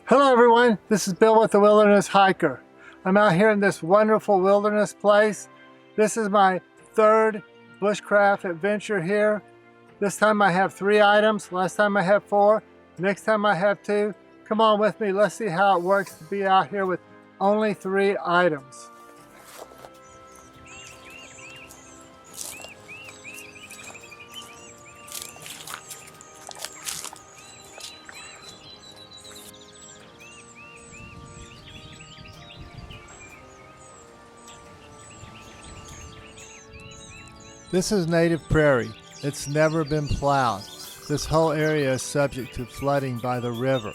Hello everyone, this is Bill with the Wilderness Hiker. I'm out here in this wonderful wilderness place. This is my third bushcraft adventure here. This time I have 3 items, last time I had 4, next time I have 2. Come on with me, let's see how it works to be out here with only 3 items. This is native prairie. It's never been plowed. This whole area is subject to flooding by the river.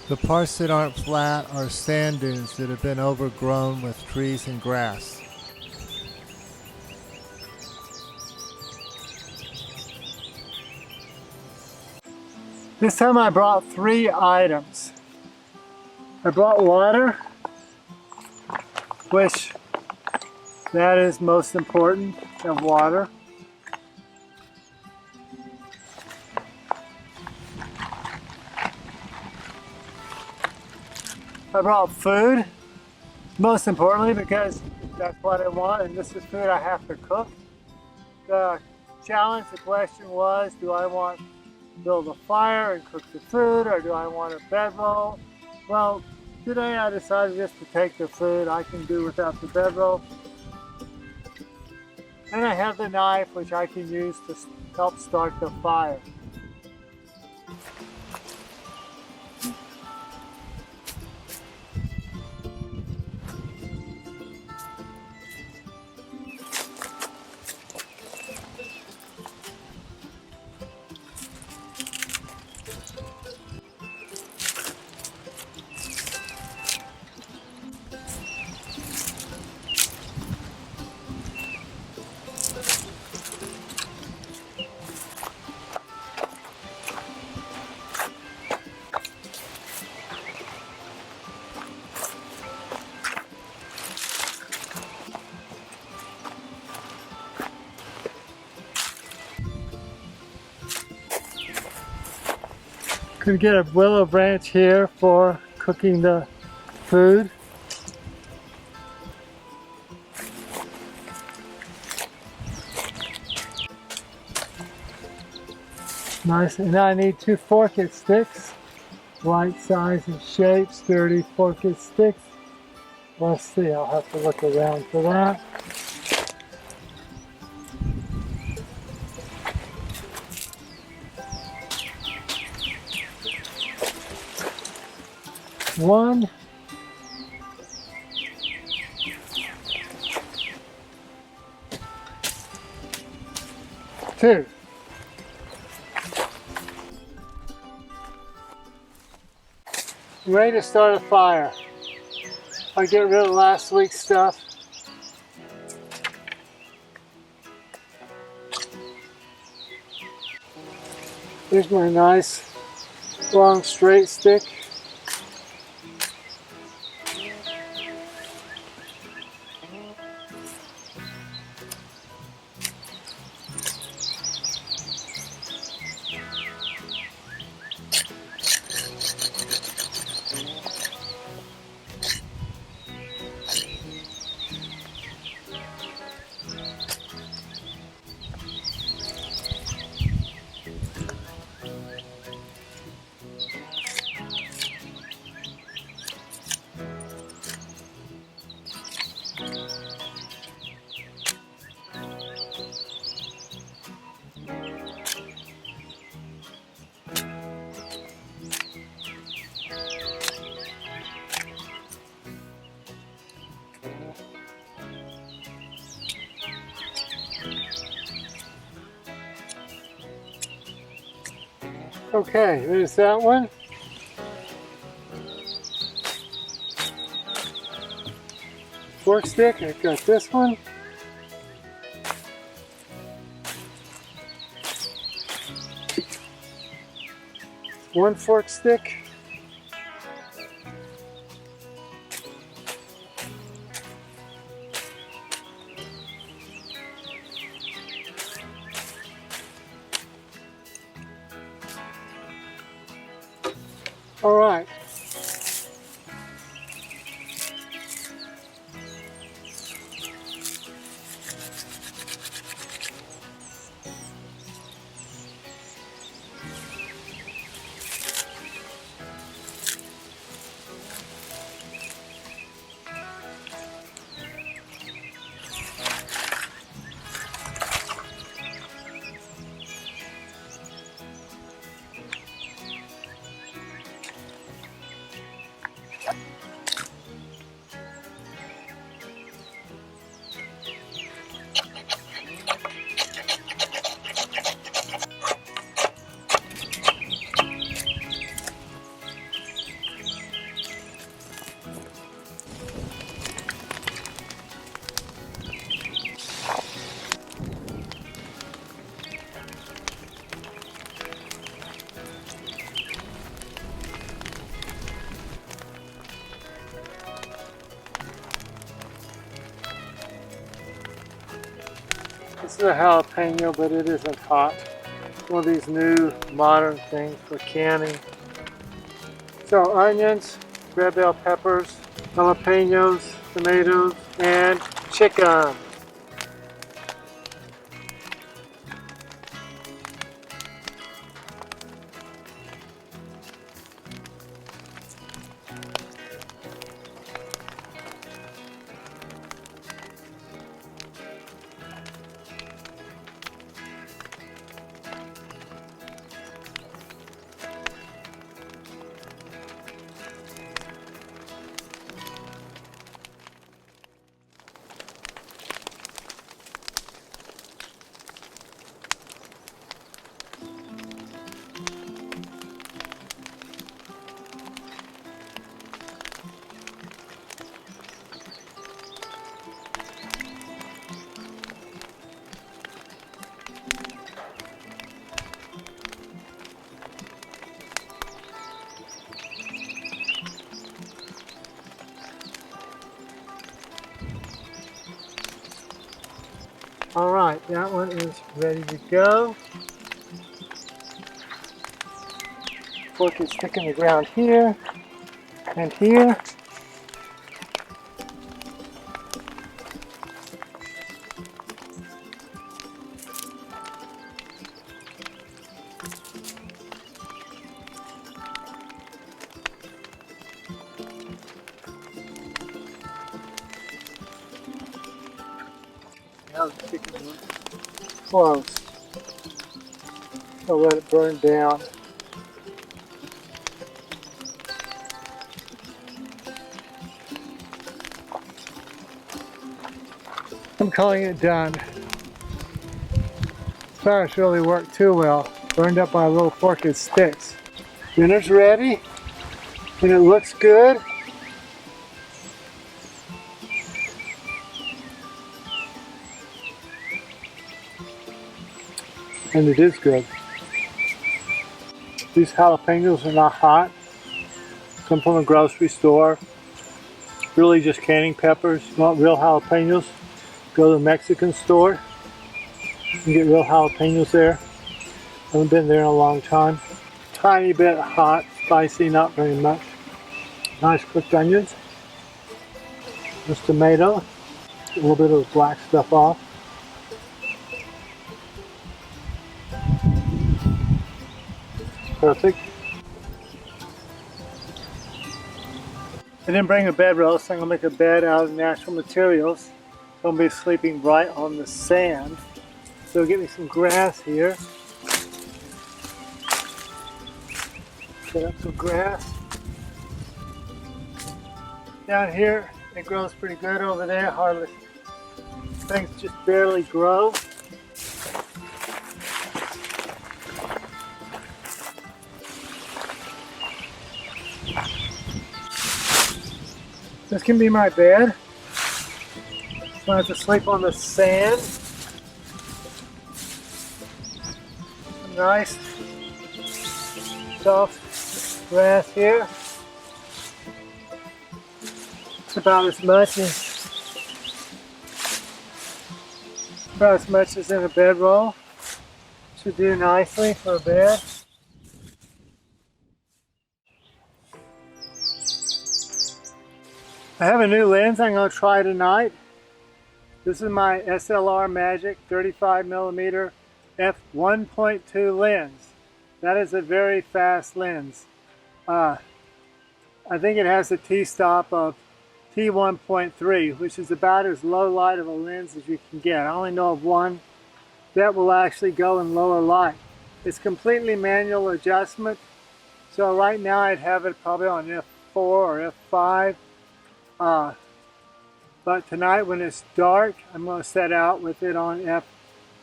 The parts that aren't flat are sand dunes that have been overgrown with trees and grass. This time I brought 3 items. I brought water, which that is most important of water. I brought food, most importantly because that's what I want and this is food I have to cook. The challenge, the question was, do I want to build a fire and cook the food, or do I want a bedroll? Well, today I decided just to take the food. I can do without the bedroll. And I have the knife, which I can use to help start the fire. Could get a willow branch here for cooking the food. Nice, and now I need 2 forked sticks, right size and shape, sturdy forked sticks. Let's see, I'll have to look around for that. One, 2. Ready to start a fire. I get rid of last week's stuff. Here's my nice long straight stick. Okay, there's that one. Fork stick, I've got this one. One fork stick. All right. This is a jalapeno, but it isn't hot. One of these new modern things for canning. So onions, red bell peppers, jalapenos, tomatoes, and chicken. All right, that one is ready to go. Fork is sticking the ground here and here. Now the chicken's close. I'll let it burn down. I'm calling it done. Fire's really worked too well. Burned up by a little fork of sticks. Dinner's ready, and it looks good. And it is good. These jalapenos are not hot. Come from a grocery store. Really just canning peppers. You want real jalapenos? Go to the Mexican store. You can get real jalapenos there. Haven't been there in a long time. Tiny bit hot, spicy, not very much. Nice cooked onions. This tomato. A little bit of the black stuff off. Perfect. I didn't bring a bedroll, so I'm going to make a bed out of natural materials. I'm going to be sleeping right on the sand. So get me some grass here. Set up some grass. Down here, it grows pretty good. Over there, hardly. Things just barely grow. This can be my bed. So I have to sleep on the sand. Nice, soft grass here. It's about as much as in a bedroll. Should do nicely for a bed. I have a new lens I'm going to try tonight. This is my SLR Magic 35mm f1.2 lens. That is a very fast lens. I think it has a t-stop of T1.3, which is about as low light of a lens as you can get. I only know of one that will actually go in lower light. It's completely manual adjustment, so right now I'd have it probably on f4 or f5. But tonight when it's dark, I'm going to set out with it on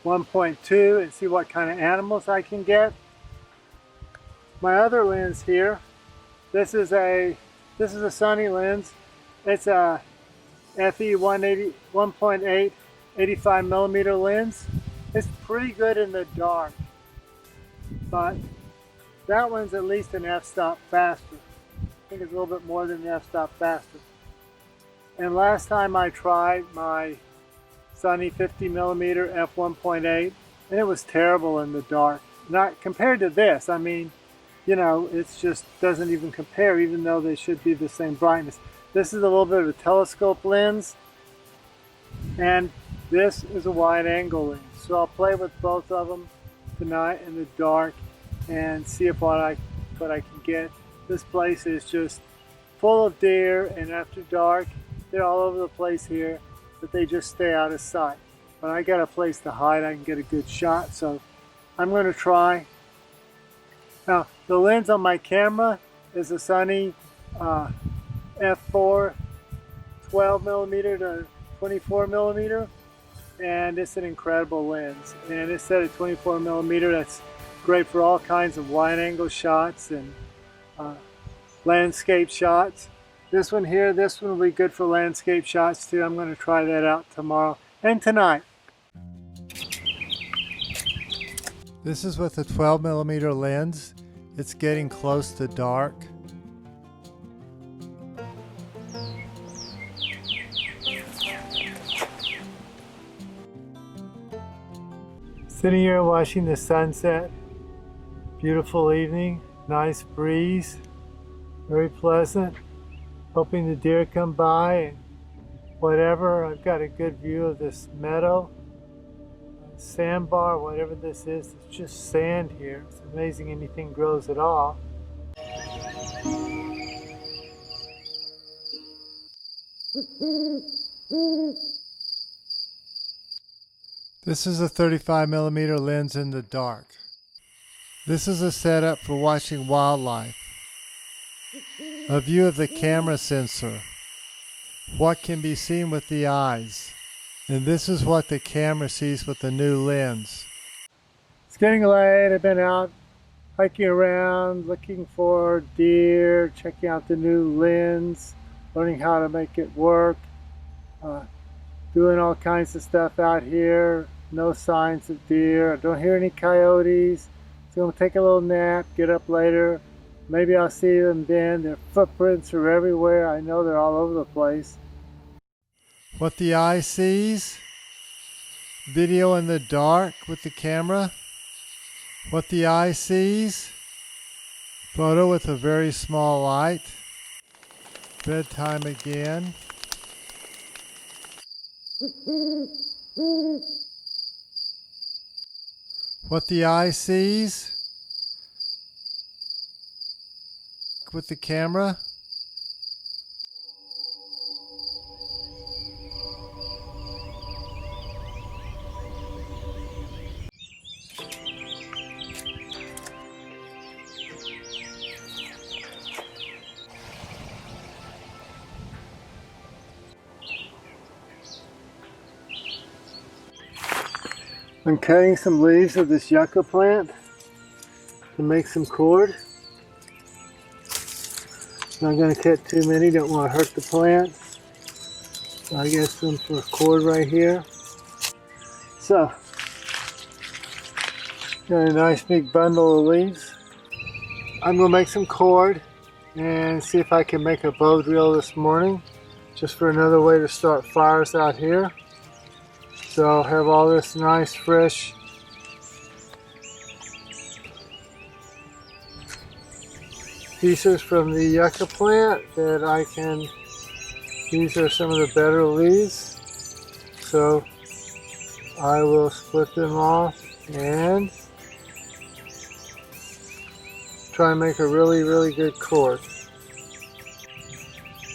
f1.2 and see what kind of animals I can get. My other lens here, this is a Sunny lens. It's a FE 1.8 85mm lens. It's pretty good in the dark, but that one's at least an f-stop faster. I think it's a little bit more than an f-stop faster. And last time I tried my Sunny 50mm f1.8, and it was terrible in the dark. Not compared to this. I mean, you know, it's just doesn't even compare, even though they should be the same brightness. This is a little bit of a telescope lens, and this is a wide angle lens. So I'll play with both of them tonight in the dark and see what I can get. This place is just full of deer, and after dark, they're all over the place here, but they just stay out of sight. But I got a place to hide, I can get a good shot, so I'm going to try. Now, the lens on my camera is a Sunny f4 12mm to 24mm, and it's an incredible lens. And it's set at 24mm. That's great for all kinds of wide angle shots and landscape shots. This one here, this one will be good for landscape shots too. I'm going to try that out tomorrow and tonight. This is with a 12mm lens. It's getting close to dark. Sitting here watching the sunset. Beautiful evening, nice breeze, very pleasant. Hoping the deer come by and whatever. I've got a good view of this meadow, sandbar, whatever this is. It's just sand here. It's amazing anything grows at all. This is a 35mm lens in the dark. This is a setup for watching wildlife. A view of the camera sensor. What can be seen with the eyes. And this is what the camera sees with the new lens. It's getting late. I've been out hiking around, looking for deer, checking out the new lens, learning how to make it work, doing all kinds of stuff out here. No signs of deer. I don't hear any coyotes. So I'm going to take a little nap, get up later. Maybe I'll see them then. Their footprints are everywhere. I know they're all over the place. What the eye sees. Video in the dark with the camera. What the eye sees. Photo with a very small light. Bedtime again. What the eye sees. With the camera. I'm cutting some leaves of this yucca plant to make some cord. Not going to cut too many, don't want to hurt the plant. So I get some for cord right here. So, got a nice big bundle of leaves. I'm going to make some cord and see if I can make a bow drill this morning, just for another way to start fires out here. So I'll have all this nice fresh pieces from the yucca plant that I can These are some of the better leaves, so I will split them off and try and make a really good cord.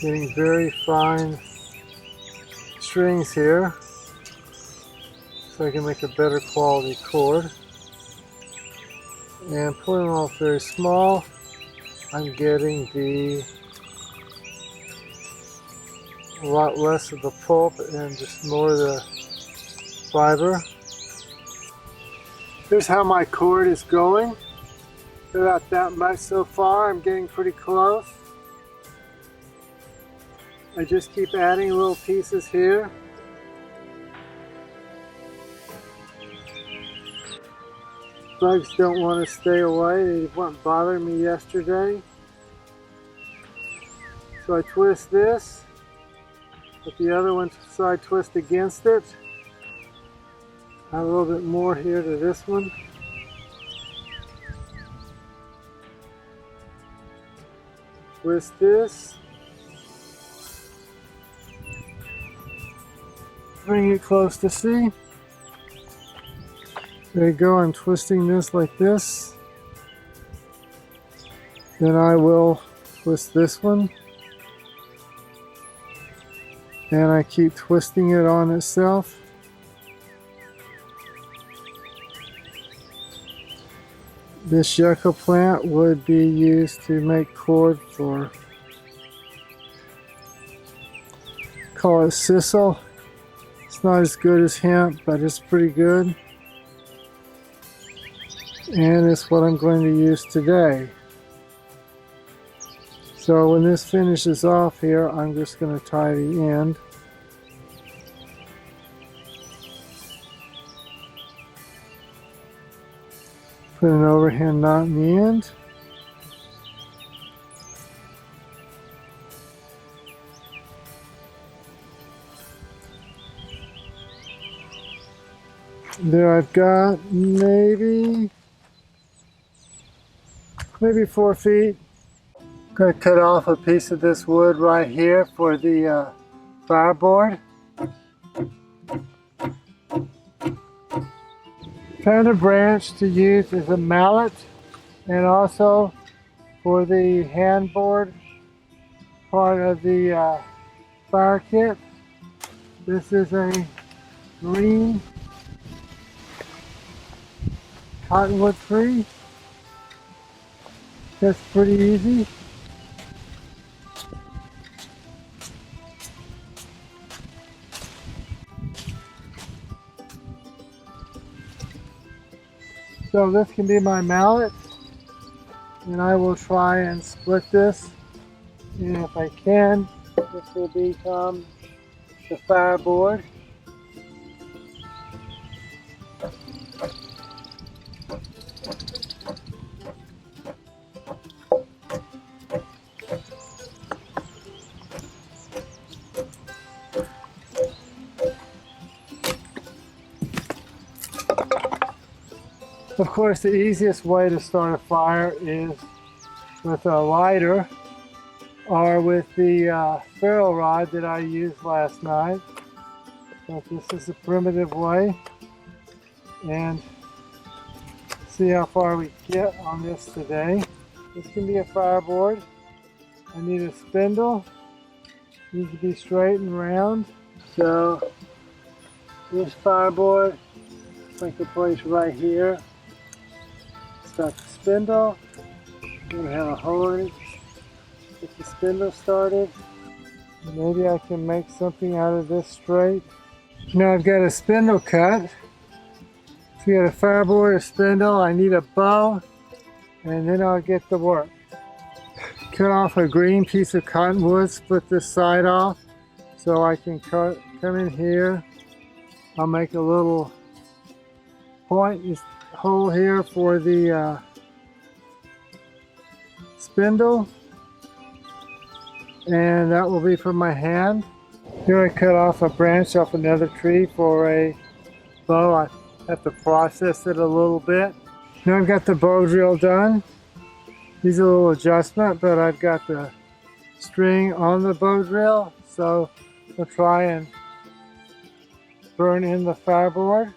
Getting very fine strings here so I can make a better quality cord. And pulling them off very small, I'm getting a lot less of the pulp and just more of the fiber. Here's how my cord is going. About that much so far. I'm getting pretty close. I just keep adding little pieces here. Bugs don't want to stay away. They weren't bothering me yesterday. So I twist this, but the other one side twist against it. Add a little bit more here to this one. Twist this. Bring it close to C. There you go, I'm twisting this like this. Then I will twist this one. And I keep twisting it on itself. This yucca plant would be used to make cord for, call it sisal. It's not as good as hemp, but it's pretty good. And it's what I'm going to use today. So when this finishes off here, I'm just going to tie the end. Put an overhand knot in the end. There I've got maybe 4 feet. I'm going to cut off a piece of this wood right here for the fireboard. Found a branch to use as a mallet and also for the handboard part of the fire kit. This is a green cottonwood tree. That's pretty easy. So this can be my mallet, and I will try and split this, and if I can, this will become the fireboard. Of course, the easiest way to start a fire is with a lighter or with the ferro rod that I used last night. But this is a primitive way, and see how far we get on this today. This can be a fireboard. I need a spindle. It needs to be straight and round. So this fireboard, I can place right here. Got the spindle. I'm going to have a hole in it. Get the spindle started. Maybe I can make something out of this straight. Now I've got a spindle cut. So we got a fireboard, a spindle. I need a bow, and then I'll get to work. Cut off a green piece of cottonwood. Split this side off so I can come in here. I'll make a little point. Hole here for the spindle, and that will be for my hand. Here I cut off a branch off another tree for a bow. I have to process it a little bit. Now I've got the bow drill done. Needs a little adjustment, but I've got the string on the bow drill, So we'll try and burn in the fireboard.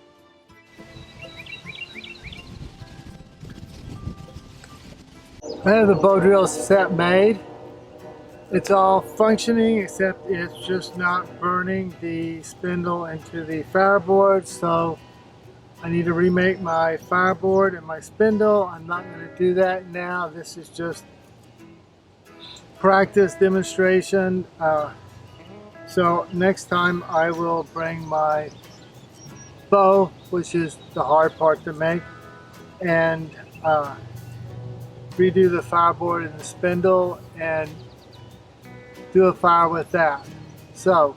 I have the bow drill set made. It's all functioning except it's just not burning the spindle into the fireboard, so I need to remake my fireboard and my spindle. I'm not going to do that now. This is just practice demonstration. So next time I will bring my bow, which is the hard part to make, and redo the fireboard and the spindle and do a fire with that. So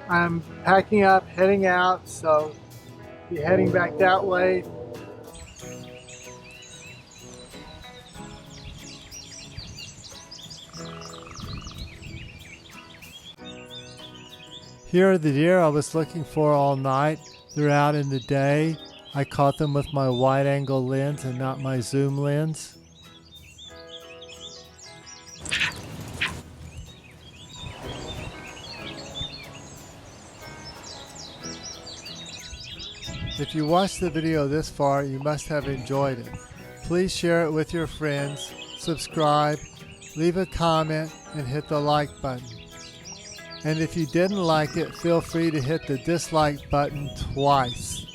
I'm packing up, heading out, so be heading back that way. Here are the deer I was looking for all night. They're out in the day. I caught them with my wide angle lens and not my zoom lens. If you watched the video this far, you must have enjoyed it. Please share it with your friends, subscribe, leave a comment, and hit the like button. And if you didn't like it, feel free to hit the dislike button twice.